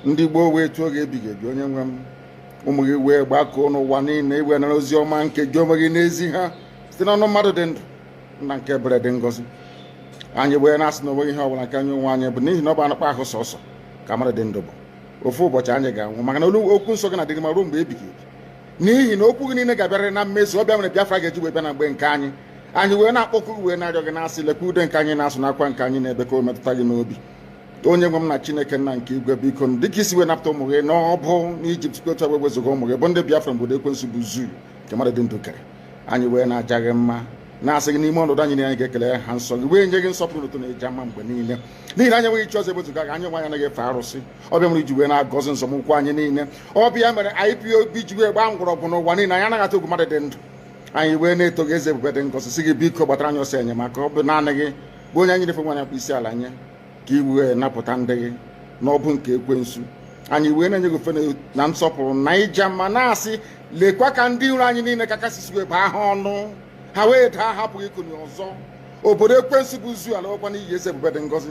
ndị gboo wee tụọ gị ebighị ebi onye nwe m ụmụ gị wee gbakọọ n'ụwa niile iwe nara ozi ọma nke gị onwe gị n'ezi ha site n'ọnụ mmadụ dị ndụ nna nke ebere dị ngọzi anyị wee na-asị na onweghị ihe ọbụla nke anyị onwe anyị bụ n'ihi na ọ bụ anụkpa ahụ sọsọ ka mmadụ dị ndụ bụ ofu ụbọchị anyị ga-anwụ maka na okwu nsọ gị na-adịghị ma ruo mgbe ebighị ebi n'ihi na okwu gị niile ga-abịarịrị na mmezu ọbịa nwere Biafra ga-eji wee bịa na mgbe nke anyị wee na-akpọkụ wee na-arịọ gị na-asị lekwa ude nke anyị na-asụ n'akwa nke anyị na-ebe ka o metụta gị n'obi onye nwe m na Chineke nna nke igwe biko dịka isi wee napụta ụmụ gị n'ọbụ n'Ijipt ka otu agwa wezuga ụmụ gị bụ ndị Biafra mgbodo ekwensu bụ zuu nke mmadụ dị ndụ kere anyị wee na-aja gị mma na-asị gị n'ime ọnọdụ anyị na anyị ga-ekele ha nsọ gị wee nye gị nsọpụrụ ụtọ na-eja mma mgbe niile n'ihi na anyị enweghị chi ọzọ ewezuga gị anyị onwe anyị anaghị efe arụsị ọbịa mere iji wee na-agọzi nzọmụkwụ anyị niile ọbịa mere IPOB ji wee gbaa mgbọrọgwụ n'ụwa niile anyị anaghị atụ ogwu mmadụ dị ndụ anyị wee na-eto gị eze ebube dị ngọzi si gị biko gbatara anyị ọsọ enyemaka ọ bụ naanị gị bụ onye anyị na-efe nwaanyị akpụ isi ala nye ka i wee napụta ndị gị n'ọbụ nke ekwensu anyị wee na-enye gị ofe na nsọpụrụ na ija mma na-asị lekwa ka ndị iro anyị niile ka kasị wee baa ha ọnụ ha wee daa hapụghị ikunye ọzọ obodo ekwensu bụ zu ala ọkwa n'iyi eze ebube dị ngọzi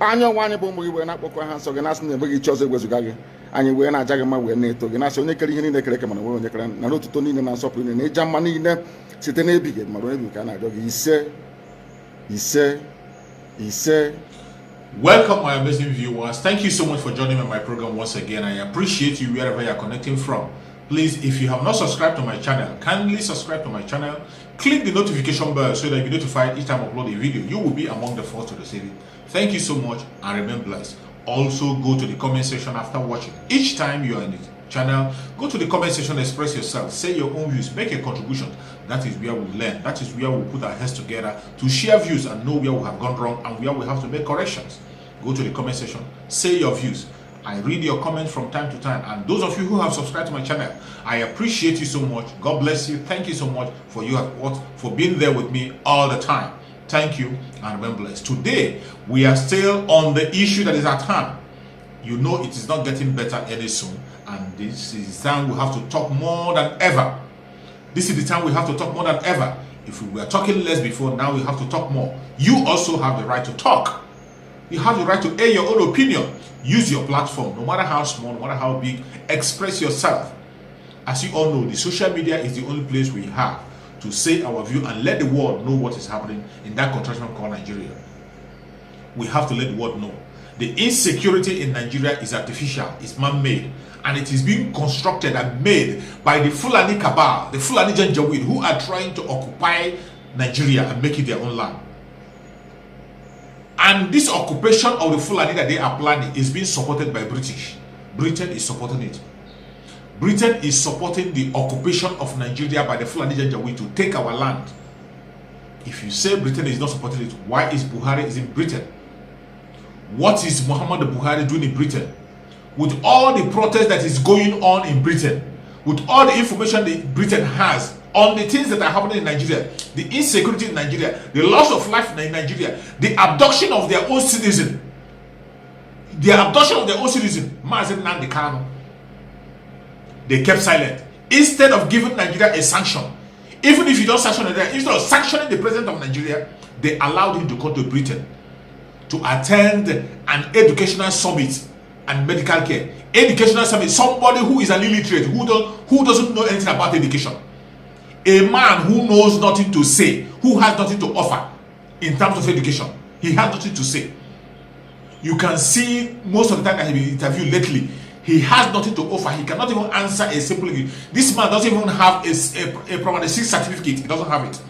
anya ọnwa anyị bụ ụmụ gị wee na-akpọkọ ha nsọ gị na-asị na enweghị chi ọzọ egwezuga gị anyị wee na-aja gị mma wee na-eto gị na-asị onye kere ihe niile kere eke mana nwere onye kere na n'otuto niile na nsọpụrụ niile na ịja mma niile site n'ebighị mara onye ebighị ka a na-arịọ gị ise. Welcome, my amazing viewers. Thank you so much for joining me on my program once again. I appreciate you wherever you are connecting from. Please, if you have not subscribed to my channel, kindly subscribe to my channel. Click the notification bell so that you be notified each time I upload a video. You will be among the first to receive it. Thank you so much and remain blessed. Also, go to the comment section after watching. Each time you are in the channel, go to the comment section, express yourself, say your own views, make a contribution. That is where we learn. That is where we put our heads together to share views and know where we have gone wrong and where we have to make corrections. Go to the comment section, say your views. I read your comments from time to time, and those of you who have subscribed to my channel, I appreciate you so much. God bless you. Thank you so much for for being there with me all the time. Thank you and remain blessed. Today we are still on the issue that is at hand. You know it is not getting better any soon, and this is the time we have to talk more than ever. This is the time we have to talk more than ever. If we were talking less before, now we have to talk more. You also have the right to talk. You have the right to air your own opinion. Use your platform, no matter how small, no matter how big. Express yourself. As you all know, the social media is the only place we have to say our view and let the world know what is happening in that contraction called Nigeria. We have to let the world know. The insecurity in Nigeria is artificial, it's man-made, and it is being constructed and made by the Fulani cabal, the Fulani Janjaweed, who are trying to occupy Nigeria and make it their own land. And this occupation of the Fulani that they are planning is being supported by British. Britain is supporting it. Britain is supporting the occupation of Nigeria by the Fulani Janjaweed to take our land. If you say Britain is not supporting it, why is Buhari is in Britain? What is Muhammad Buhari doing in Britain? With all the protest that is going on in Britain, with all the information that Britain has on the things that are happening in Nigeria, the insecurity in Nigeria, the loss of life in Nigeria, the abduction of their own citizen, they kept silent. Instead of giving Nigeria a sanction, even if you don't sanction Nigeria, instead of sanctioning the president of Nigeria, they allowed him to come to Britain to attend an educational summit and medical care. Educational summit, somebody who is an illiterate, who doesn't know anything about education. A man who knows nothing to say, who has nothing to offer in terms of education. He has nothing to say. You can see most of the time that he been interviewed lately, he has nothing to offer. He cannot even answer a simple question. This man doesn't even have a primary 6 certificate. He doesn't have it.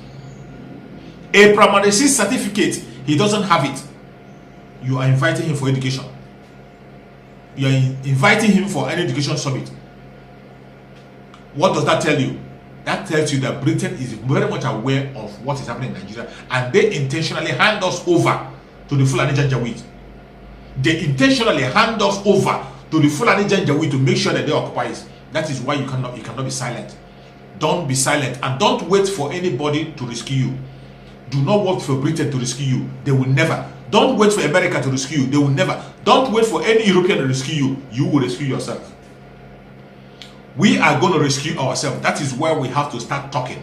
A primary 6 certificate, he doesn't have it. You are inviting him for education. You are inviting him for an education summit. What does that tell you? That tells you that Britain is very much aware of what is happening in Nigeria, and they intentionally hand us over to the Fulani Janjaweed. They intentionally hand us over to the Fulani Janjaweed to make sure that they occupy it. That is why you cannot be silent. Don't be silent, and don't wait for anybody to rescue you. Do not wait for Britain to rescue you. They will never. Don't wait for America to rescue you. They will never. Don't wait for any European to rescue you. You will rescue yourself. We are going to rescue ourselves. That is where we have to start talking.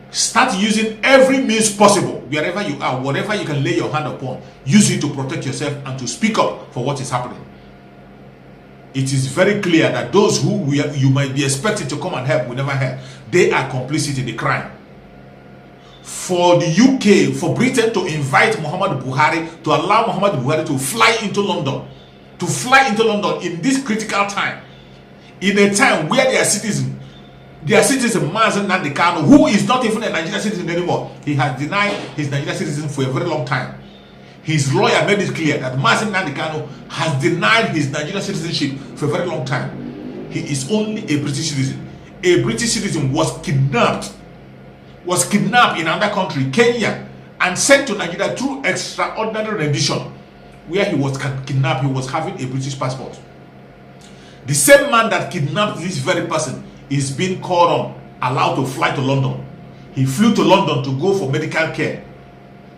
Start using every means possible, wherever you are, whatever you can lay your hand upon. Use it to protect yourself and to speak up for what is happening. it is very clear that those who you might be expected to come and help will never help. They are complicit in the crime. For the UK, for Britain to invite Muhammadu Buhari, to allow Muhammadu Buhari to fly into London, in this critical time, in a time where their citizen Mazen Nnamdi Kanu, who is not even a Nigerian citizen anymore, he has denied his Nigerian citizen for a very long time. His lawyer made it clear that Mazen Nnamdi Kanu has denied his Nigerian citizenship for a very long time. He is only a British citizen. A British citizen was kidnapped in another country, Kenya, and sent to Nigeria through extraordinary rendition, where he was kidnapped. He was having a British passport. The same man that kidnapped this very person is being called on, allowed to fly to London. He flew to London to go for medical care,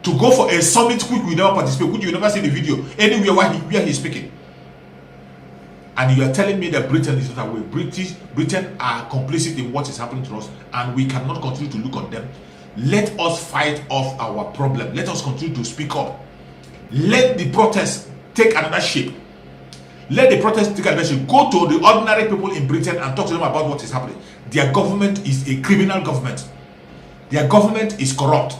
to go for a summit which we never participate, which you never see the video anywhere where he's speaking. And you are telling me that Britain is not away. Britain are complicit in what is happening to us, and we cannot continue to look on them. Let us fight off our problem. Let us continue to speak up. Let the protest take another shape. Let the protest take another shape. Go to the ordinary people in Britain and talk to them about what is happening. Their government is a criminal government. Their government is corrupt.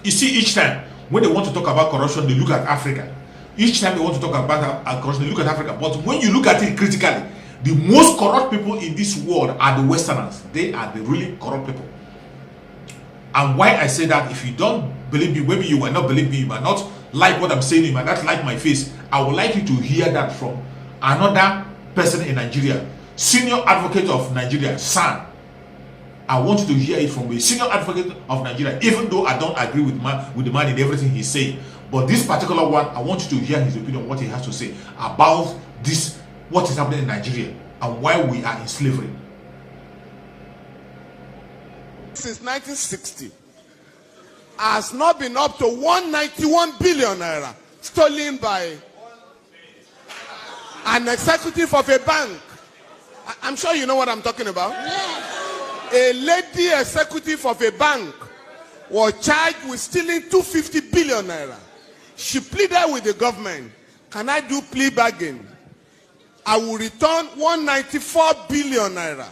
You see, each time when they want to talk about corruption, they look at Africa. Each time they want to talk about corruption, they look at Africa. But when you look at it critically, the most corrupt people in this world are the Westerners. They are the really corrupt people. And why I say that, if you don't believe me, maybe you might not believe me, you might not like what I'm saying, you might not like my face, I would like you to hear that from another person in Nigeria, senior advocate of Nigeria, San. I want you to hear it from a senior advocate of Nigeria, even though I don't agree with the man in everything he's saying. But this particular one, I want you to hear his opinion, what he has to say about this, what is happening in Nigeria, and why we are in slavery. Since 1960, has not been up to 191 billion naira stolen by an executive of a bank. I'm sure you know what I'm talking about. Yes. A lady executive of a bank was charged with stealing 250 billion naira. She pleaded with the government, can I do plea bargain? I will return 194 billion naira.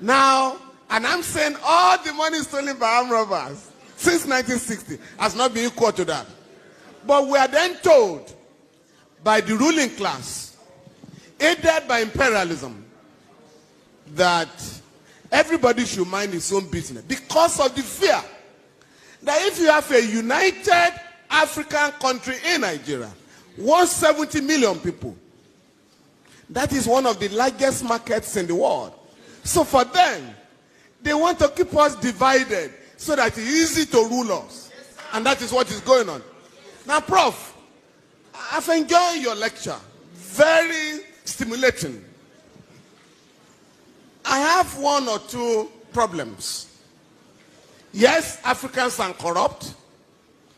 Now, and I'm saying all the money stolen by armed robbers since 1960 has not been equal to that. But we are then told by the ruling class, aided by imperialism, that everybody should mind his own business because of the fear that if you have a united African country in Nigeria, 170 million people, that is one of the largest markets in the world. So for them, they want to keep us divided so that it's easy to rule us. And that is what is going on. Now, Prof, I've enjoyed your lecture. Very stimulating. I have one or two problems. Yes, Africans are corrupt,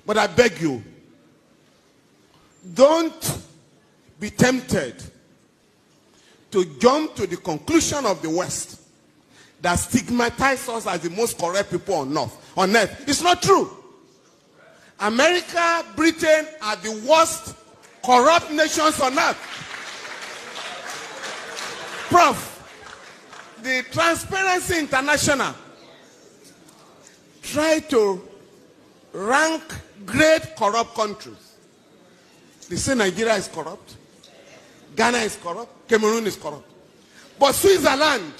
but I beg you, don't be tempted to jump to the conclusion of the West that stigmatizes us as the most corrupt people on earth. It's not true. America, Britain are the worst corrupt nations on earth. Prof, the Transparency International try to rank great corrupt countries. They say Nigeria is corrupt, Ghana is corrupt, Cameroon is corrupt. But Switzerland,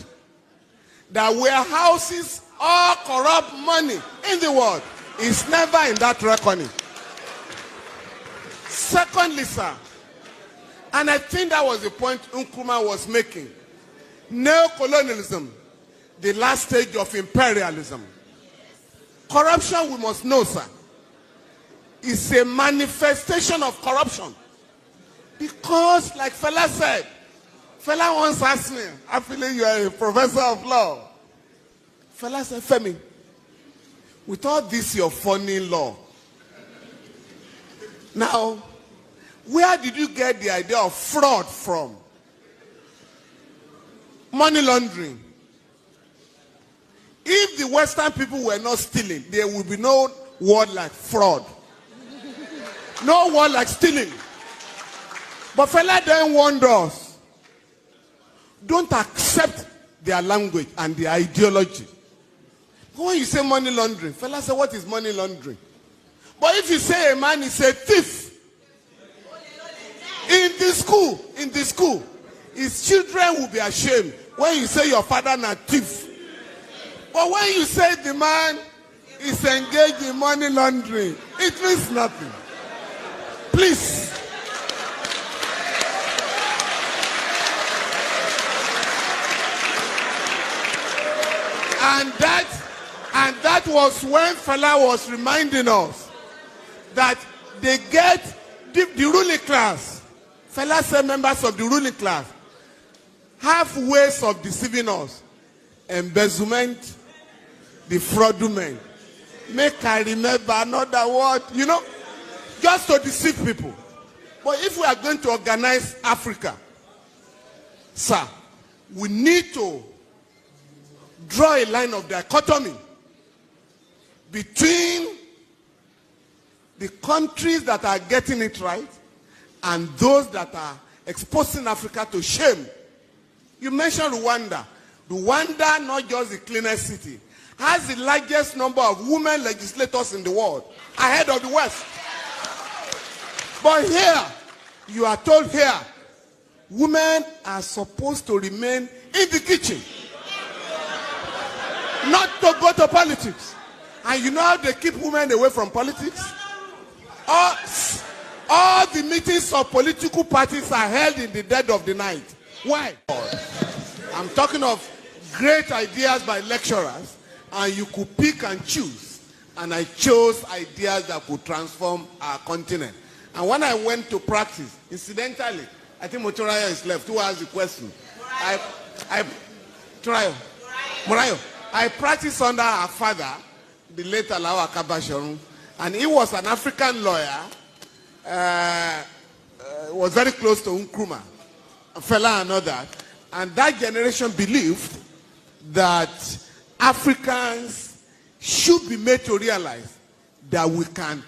that warehouses all corrupt money in the world, is never in that reckoning. Secondly, sir, and I think that was the point Nkrumah was making, neo-colonialism, the last stage of imperialism. Corruption, we must know, sir, is a manifestation of corruption. Because, like Fela said, Fela once asked me, I feel you are a professor of law. Fela said, Femi, with all this your funny law, now, where did you get the idea of fraud from? Money laundering. If the Western people were not stealing, there would be no word like fraud. No word like stealing. But fella then warned us, don't accept their language and their ideology. When you say money laundering, fella say, what is money laundering? But if you say a man is a thief, in the school, his children will be ashamed when you say your father is a thief. But when you say the man is engaged in money laundering, it means nothing. Please. And that was when fella was reminding us that they get the ruling class. Fella said members of the ruling class have ways of deceiving us. Embezzlement, the fraudulent. Make I remember another word, just to deceive people. But if we are going to organize Africa, sir, we need to draw a line of dichotomy between the countries that are getting it right and those that are exposing Africa to shame. You mentioned Rwanda. Rwanda, not just the cleanest city, has the largest number of women legislators in the world, ahead of the West. But here, you are told here, women are supposed to remain in the kitchen, not to go to politics. And you know how they keep women away from politics? All the meetings of political parties are held in the dead of the night. Why? I'm talking of great ideas by lecturers, and you could pick and choose. And I chose ideas that could transform our continent. And when I went to practice, incidentally, I think Motoraya is left. Who asked the question? Morayo. I practiced under our father, the late Alawa Kabashorun, and he was an African lawyer, was very close to Nkrumah, a fella and all that. And that generation believed that Africans should be made to realize that we can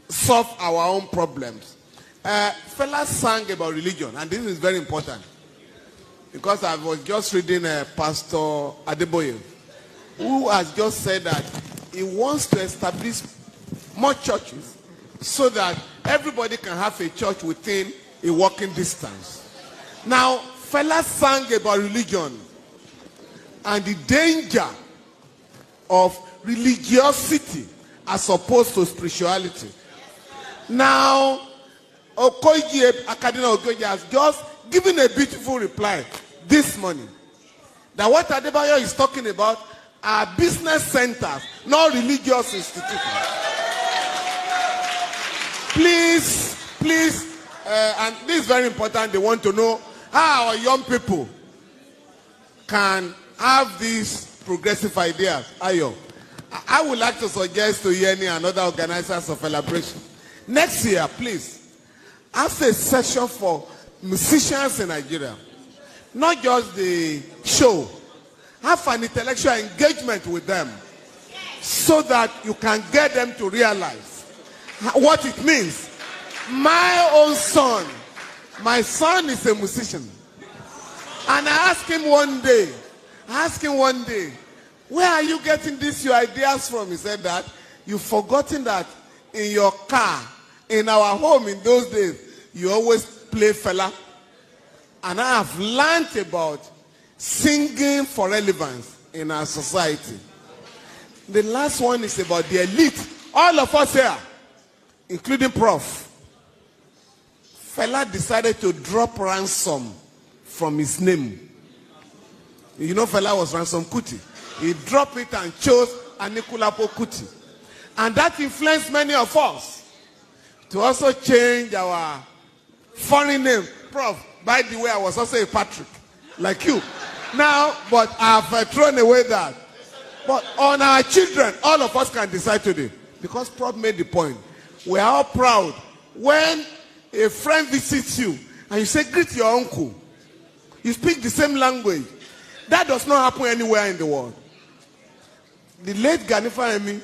solve our own problems. Fellas sang about religion, and this is very important, because I was just reading Pastor Adeboye, who has just said that he wants to establish more churches so that everybody can have a church within a walking distance. Now, fellas sang about religion and the danger of religiosity as opposed to spirituality. Now, Academic Okoye has just given a beautiful reply this morning that what Adebayo is talking about are business centers, not religious institutions. Please, and this is very important, they want to know how our young people can have these progressive ideas. Ayo, I would like to suggest to Yeni and other organizers of celebration, next year, please, have a session for musicians in Nigeria. Not just the show. Have an intellectual engagement with them so that you can get them to realize what it means. My own son, my son is a musician. And I asked him one day, where are you getting your ideas from? He said that you've forgotten that in your car, in our home in those days, you always play fella. And I have learned about singing for relevance in our society. The last one is about the elite. All of us here, including Prof. Fella decided to drop ransom from his name. You know Fella was Ransom Kuti. He dropped it and chose Anikulapo Kuti. And that influenced many of us to also change our foreign name. Prof, by the way, I was also a Patrick, like you. Now, but I've thrown away that. But on our children, all of us can decide today. Because Prof made the point. We are all proud when a friend visits you and you say, greet your uncle. You speak the same language. That does not happen anywhere in the world. The late Ganifa Emi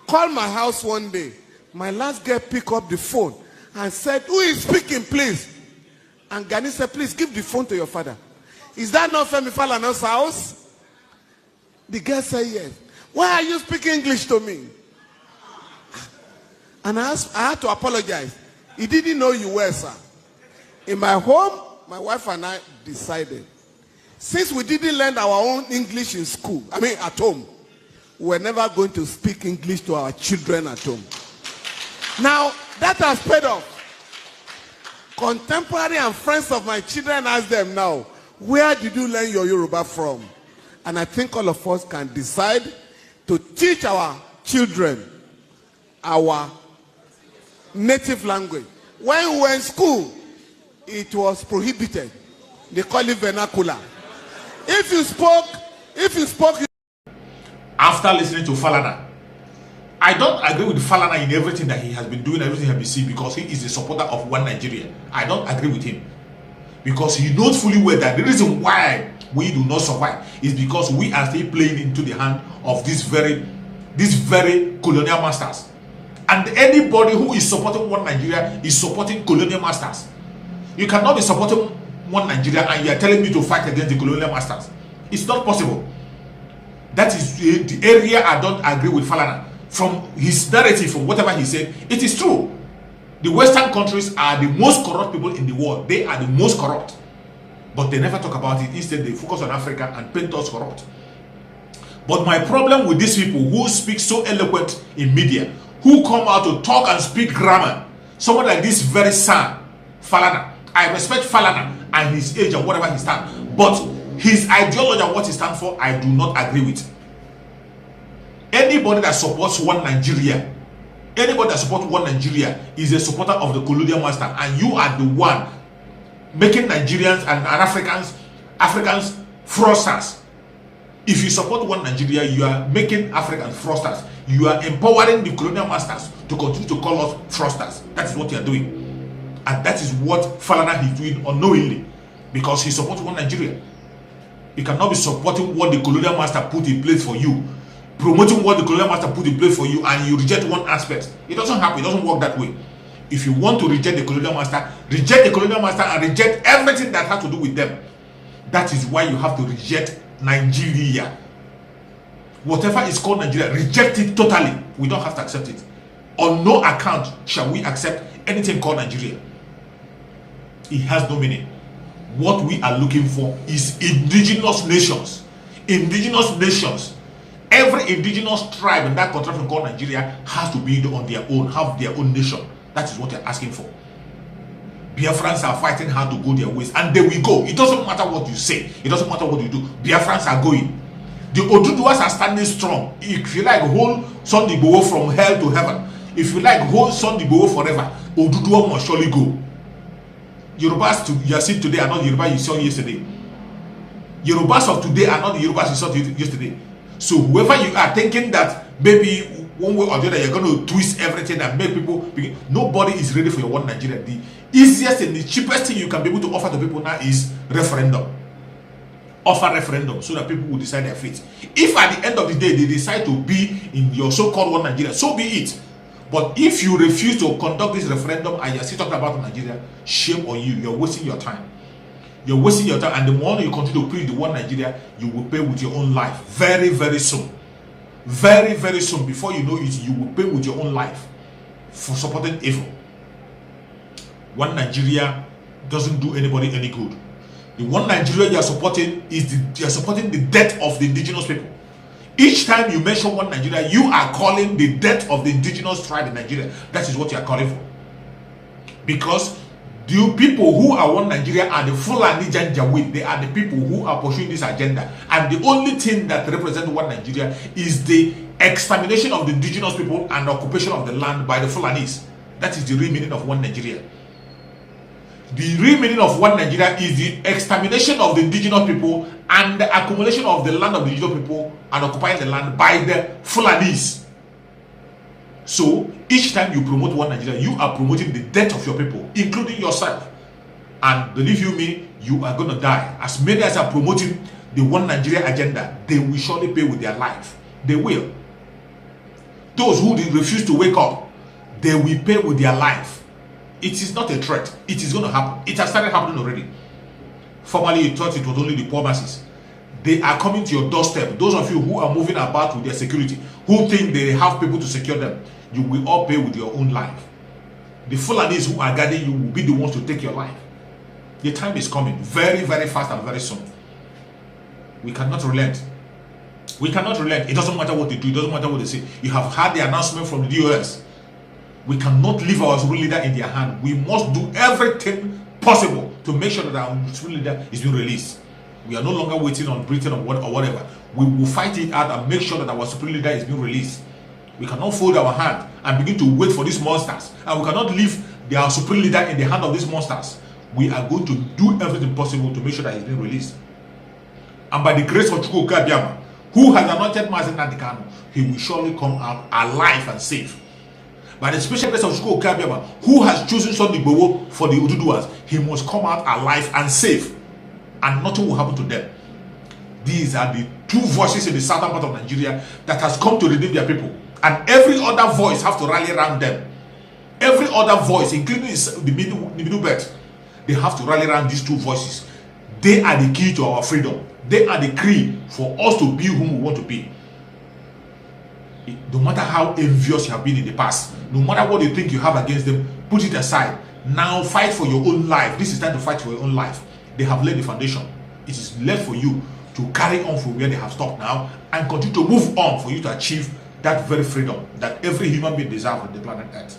called my house one day. My last girl picked up the phone and said, who is speaking, please? And Gani said, please give the phone to your father. Is that not Femi Falana's house? The girl said, yes. Why are you speaking English to me? And I had to apologize. He didn't know you were, sir. In my home, my wife and I decided, since we didn't learn our own English in school, at home, we're never going to speak English to our children at home. Now, that has paid off. Contemporary and friends of my children ask them now, where did you learn your Yoruba from? And I think all of us can decide to teach our children our native language. When we were in school, it was prohibited. They call it vernacular. If you spoke. After listening to Falana, I don't agree with Falana in everything that he has been doing, everything he has been seeing, because he is a supporter of one Nigeria. I don't agree with him. Because he knows fully well that the reason why we do not survive is because we are still playing into the hand of these very colonial masters. And anybody who is supporting one Nigeria is supporting colonial masters. You cannot be supporting one Nigeria and you are telling me to fight against the colonial masters. It's not possible. That is the area I don't agree with Falana. From his narrative, from whatever he said, it is true. The Western countries are the most corrupt people in the world. They are the most corrupt. But they never talk about it. Instead, they focus on Africa and paint us corrupt. But my problem with these people who speak so eloquent in media, who come out to talk and speak grammar, someone like this very son, Falana. I respect Falana and his age and whatever he stands. But his ideology and what he stands for, I do not agree with. Anybody that supports one Nigeria, is a supporter of the colonial master, and you are the one making Nigerians and Africans fraudsters. If you support one Nigeria, you are making Africans fraudsters. You are empowering the colonial masters to continue to call us fraudsters. That is what you are doing, and that is what Falana is doing unknowingly, because he supports one Nigeria. You cannot be supporting what the colonial master put in place for you, promoting what the colonial master put in place for you, and you reject one aspect. It doesn't happen. It doesn't work that way. If you want to reject the colonial master and reject everything that has to do with them. That is why you have to reject Nigeria. Whatever is called Nigeria, reject it totally. We don't have to accept it. On no account shall we accept anything called Nigeria. It has no meaning. What we are looking for is indigenous nations. Indigenous nations. Every indigenous tribe in that contraption called Nigeria has to be on their own, have their own nation. That is what they're asking for. Biafrans are fighting hard to go their ways, and they will go. It doesn't matter what you say. It doesn't matter what you do. Biafrans are going. The Oduduwas are standing strong. If you like, hold Sunday Igboho from hell to heaven. If you like, hold Sunday Igboho forever. Oduduwa must surely go. Yorubas you are seeing today are not the Yoruba you saw yesterday. Yorubas of today are not the Yorubas you saw yesterday. So whoever you are thinking that maybe one way or the other you're going to twist everything and make people begin, nobody is ready for your one Nigeria. The easiest and the cheapest thing you can be able to offer to people now is referendum. Offer referendum so that people will decide their fate. If at the end of the day they decide to be in your so-called one Nigeria, so be it. But if you refuse to conduct this referendum and you're still talking about Nigeria, shame on you. You're wasting your time. You're wasting your time, and the more you continue to preach the one Nigeria, you will pay with your own life very, very soon. Very, very soon. Before you know it, you will pay with your own life for supporting evil. One Nigeria doesn't do anybody any good. The one Nigeria you are supporting is you are supporting the death of the indigenous people. Each time you mention one Nigeria, you are calling the death of the indigenous tribe in Nigeria. That is what you are calling for. Because the people who are one Nigeria are the Fulani Janjaweed. They are the people who are pursuing this agenda. And the only thing that represents one Nigeria is the extermination of the indigenous people and occupation of the land by the Fulanis. That is the real meaning of one Nigeria. The real meaning of one Nigeria is the extermination of the indigenous people and the accumulation of the land of the indigenous people and occupying the land by the Fulanis. So each time you promote one Nigeria, you are promoting the death of your people, including yourself. And believe you me, you are going to die. As many as are promoting the one Nigeria agenda, they will surely pay with their life. They will. Those who refuse to wake up, they will pay with their life. It is not a threat. It is going to happen. It has started happening already. Formerly, you thought it was only the poor masses. They are coming to your doorstep. Those of you who are moving about with their security, who think they have people to secure them, you will all pay with your own life. The Fulanis who are guarding you will be the ones to take your life. The time is coming very, very fast and very soon. We cannot relent. We cannot relent. It doesn't matter what they do. It doesn't matter what they say. You have had the announcement from the DOS. We cannot leave our supreme leader in their hand. We must do everything possible to make sure that our supreme leader is being released. We are no longer waiting on Britain or whatever. We will fight it out and make sure that our supreme leader is being released. We cannot fold our hand and begin to wait for these monsters. And we cannot leave our supreme leader in the hand of these monsters. We are going to do everything possible to make sure that he's being released. And by the grace of Chukwu Kabiama, who has anointed Mazen Nandikano, he will surely come out alive and safe. By the special grace of Chukwu Kabiama, who has chosen Sunday Igboho for the Ududuwas, he must come out alive and safe. And nothing will happen to them. These are the two voices in the southern part of Nigeria that has come to redeem their people. And every other voice have to rally around them. Every other voice, including the middle belt, they have to rally around these two voices. They are the key to our freedom. They are the key for us to be whom we want to be. No matter how envious you have been in the past, no matter what you think you have against them, put it aside. Now fight for your own life. This is time to fight for your own life. They have laid the foundation. It is left for you to carry on from where they have stopped now and continue to move on for you to achieve that very freedom that every human being deserves on the planet Earth.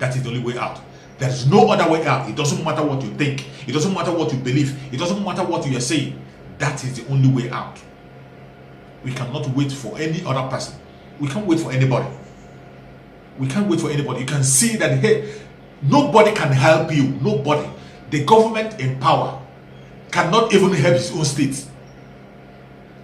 That is the only way out. There is no other way out. It doesn't matter what you think. It doesn't matter what you believe. It doesn't matter what you are saying. That is the only way out. We cannot wait for any other person. We can't wait for anybody. We can't wait for anybody. You can see that, hey, nobody can help you. Nobody. The government in power cannot even help his own state.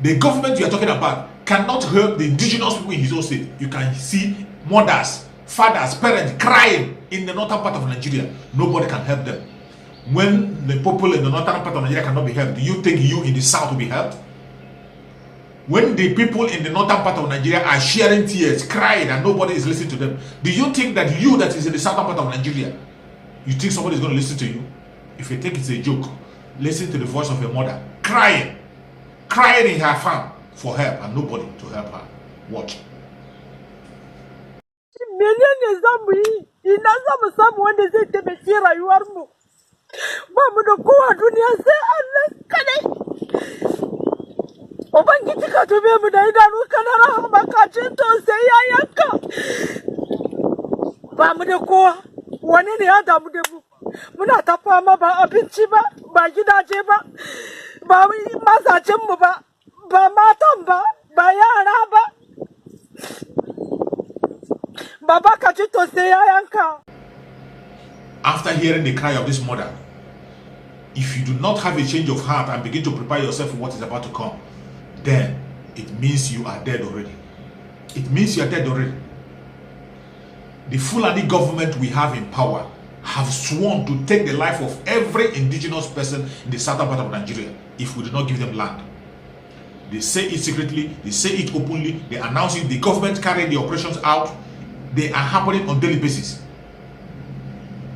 The government you are talking about cannot help the indigenous people in his own state. You can see mothers, fathers, parents crying in the northern part of Nigeria. Nobody can help them. When the people in the northern part of Nigeria cannot be helped, do you think you in the south will be helped? When the people in the northern part of Nigeria are sharing tears, crying, and nobody is listening to them, do you think that you that is in the southern part of Nigeria, you think somebody is going to listen to you? If you think it's a joke, listen to the voice of your mother, crying in her farm for help, and nobody to help her. Watch. Muna tafama ba abinci ba, ba gidaje ba, ba mazajenmu ba, ba matan ba, ba yara ba. Baba ka ji tausayi yayanka. After hearing the cry of this mother, if you do not have a change of heart and begin to prepare yourself for what is about to come, then it means you are dead already. It means you are dead already. The Fulani government we have in power have sworn to take the life of every indigenous person in the southern part of Nigeria if we do not give them land. They say it secretly, they say it openly, they announce it, the government carry the operations out. They are happening on daily basis.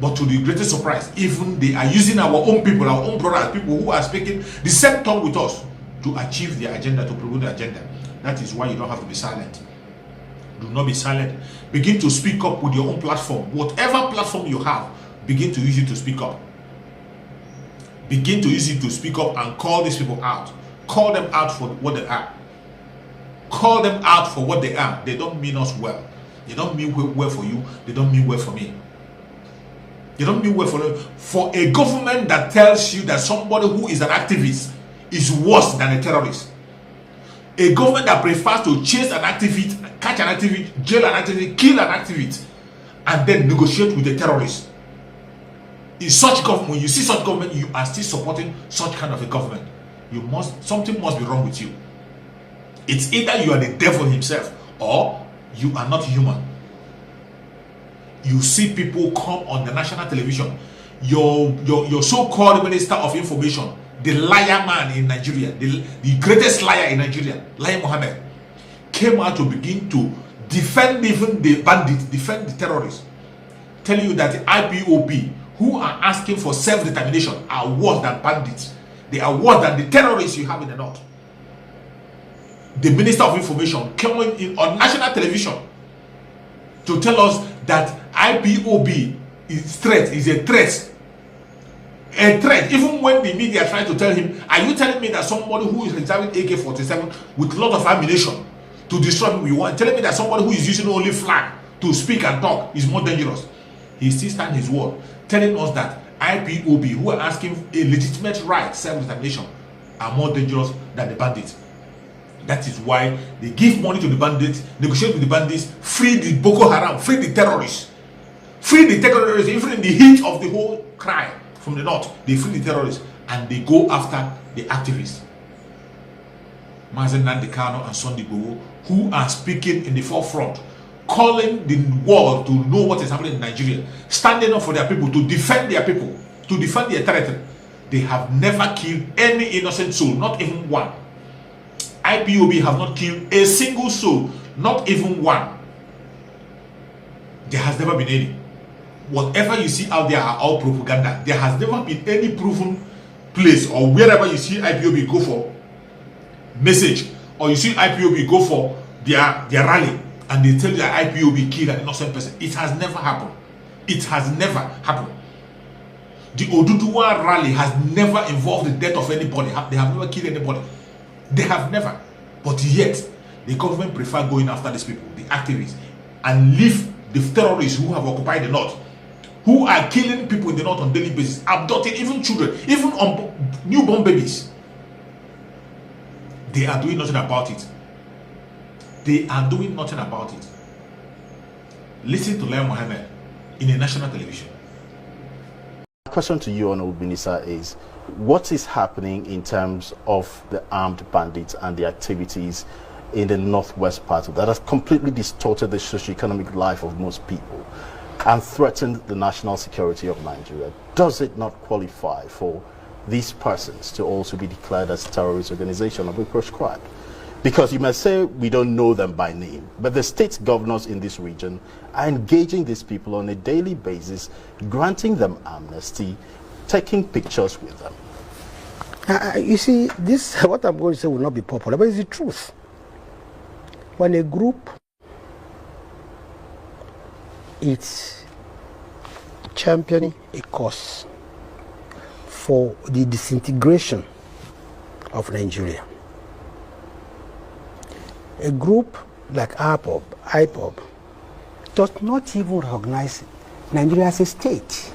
But to the greatest surprise, even they are using our own people, our own brothers, people who are speaking the same tongue with us to achieve their agenda, to promote the agenda. That is why you don't have to be silent. Do not be silent. Begin to speak up with your own platform. Whatever platform you have, begin to use it to speak up. Begin to use it to speak up and call these people out. Call them out for what they are. Call them out for what they are. They don't mean us well. They don't mean well for you. They don't mean well for me. They don't mean well for them. For a government that tells you that somebody who is an activist is worse than a terrorist. A government that prefers to chase an activist, catch an activist, jail an activist, kill an activist, and then negotiate with a terrorist. In such government, when you see such government, you are still supporting such kind of a government. Something must be wrong with you. It's either you are the devil himself or you are not human. You see people come on the national television. Your so-called Minister of Information, the liar man in Nigeria, the greatest liar in Nigeria, Lai Mohammed, came out to begin to defend even the bandits, defend the terrorists. telling you that the IPOB, who are asking for self-determination, are worse than bandits. They are worse than the terrorists you have in the north. The Minister of Information coming in on national television to tell us that IPOB is a threat. A threat. Even when the media try to tell him, are you telling me that somebody who is having AK-47 with a lot of ammunition to destroy people you want, telling me that somebody who is using only flag to speak and talk is more dangerous? He still stands his word, telling us that IPOB, who are asking a legitimate right, self-determination, are more dangerous than the bandits. That is why they give money to the bandits, negotiate with the bandits, free the Boko Haram, free the terrorists. Free the terrorists, even in the heat of the whole crime from the north. They free the terrorists and they go after the activists. Mazen Nnamdi Kanu and Sunday Igboho, who are speaking in the forefront, calling the world to know what is happening in Nigeria, standing up for their people, to defend their people, to defend their territory. They have never killed any innocent soul, not even one. IPOB have not killed a single soul, not even one. There has never been any. Whatever you see out there are all propaganda. There has never been any proven place or wherever you see IPOB go for message, or you see IPOB go for their rally, and they tell you that IPOB killed an innocent person. It has never happened. It has never happened. The Oduduwa rally has never involved the death of anybody. They have never killed anybody. They have never. But yet, the government prefer going after these people, the activists, and leave the terrorists who have occupied the north, who are killing people in the north on daily basis, abducting even children, even newborn babies. They are doing nothing about it. They are doing nothing about it. Listen to Lai Mohammed in a national television. My question to you, Honorable Minister, is what is happening in terms of the armed bandits and the activities in the northwest part of that has completely distorted the socio-economic life of most people and threatened the national security of Nigeria? Does it not qualify for these persons to also be declared as terrorist organization or be proscribed? Because you may say we don't know them by name, but the state governors in this region are engaging these people on a daily basis, granting them amnesty, taking pictures with them. You see, this, what I'm going to say will not be popular, but it's the truth. When a group is championing a cause for the disintegration of Nigeria, a group like IPOB does not even recognize Nigeria as a state,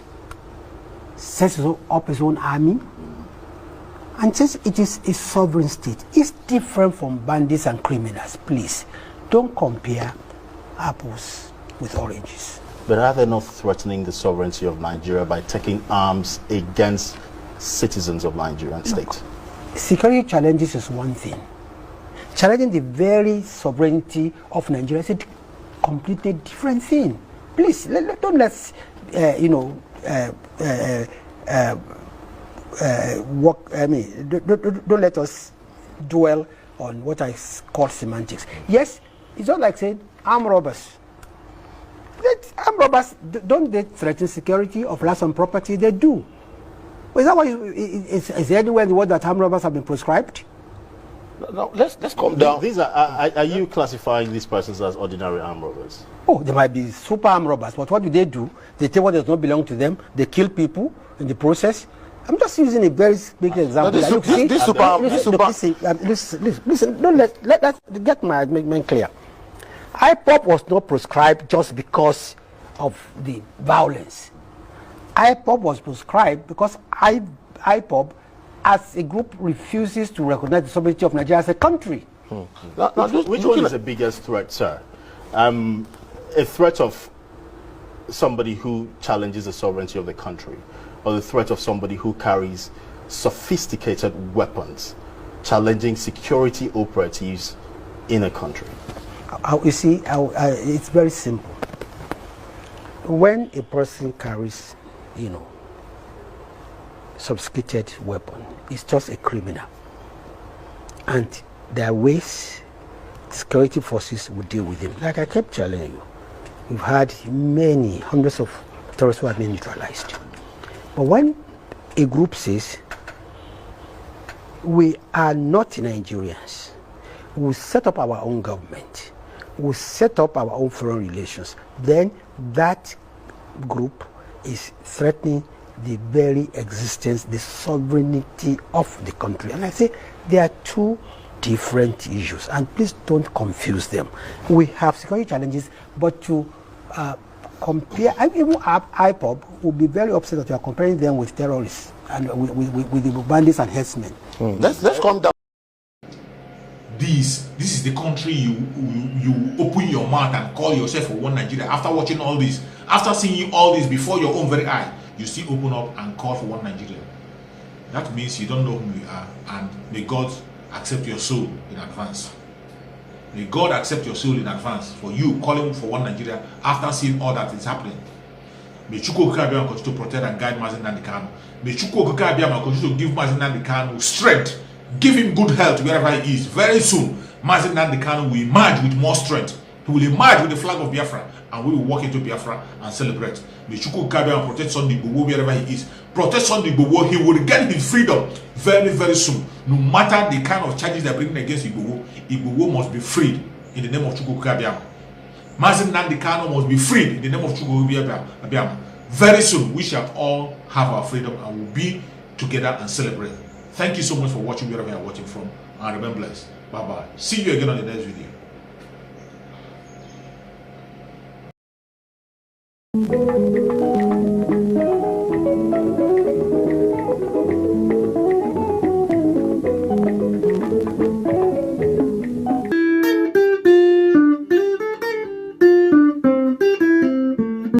sets up its own army, and says it is a sovereign state. It's different from bandits and criminals. Please, don't compare apples with oranges. But are they not threatening the sovereignty of Nigeria by taking arms against citizens of Nigerian state? Security challenges is one thing. Challenging the very sovereignty of Nigeria is a completely different thing. Please, don't let's, don't let us dwell on what I call semantics. Yes, it's not like saying armed robbers. Armed robbers, don't they threaten security of lives and property? They do. Well, is that why is there anywhere in the world that armed robbers have been proscribed? No, let's calm down. These are you classifying these persons as ordinary armed robbers? Oh, they might be super armed robbers, but what do? They take what does not belong to them. They kill people in the process. I'm just using a very big example. Listen, let's get my argument clear. IPOB was not proscribed just because of the violence. IPOB was proscribed because IPOB as a group refuses to recognize the sovereignty of Nigeria as a country. Which one is the biggest threat, sir? A threat of somebody who challenges the sovereignty of the country, or the threat of somebody who carries sophisticated weapons, challenging security operatives in a country? You see, it's very simple. When a person carries, sophisticated weapon, it's just a criminal. And there are ways security forces will deal with him. Like I kept telling you, we've had many hundreds of terrorists who have been neutralized. But when a group says, we are not Nigerians, we set up our own government, we set up our own foreign relations, then that group is threatening the very existence, the sovereignty of the country. And I say there are two different issues, and please don't confuse them. We have security challenges, but to compare, even IPOB will be very upset that you are comparing them with terrorists and with the bandits and herdsmen. Let's calm down. This is the country you open your mouth and call yourself for one Nigeria. After watching all this, after seeing all this before your own very eye, you still open up and call for one Nigeria. That means you don't know who we are, and may God accept your soul in advance. May God accept your soul in advance for you calling for one Nigeria after seeing all that is happening. May Chukwu Okike continue to protect and guide Mazi Nnamdi Kanu. May Chukwu Okike continue to give Mazi Nnamdi Kanu strength, give him good health wherever he is. Very soon, Mazi Nnamdi Kanu will emerge with more strength. He will emerge with the flag of Biafra, and we will walk into Biafra and celebrate. May Chukwu Okike protect Sunday Igboho wherever he is. Protect Sunday Igboho. He will get his freedom very, very soon. No matter the kind of charges they are bringing against Igboho, Igboho must be freed in the name of Chukwu Okike. Mazi Nnamdi Kanu must be freed in the name of Chukwu Okike. Very soon, we shall all have our freedom and will be together and celebrate. Thank you so much for watching wherever you are watching from, and remain blessed. Bye bye. See you again on the next video.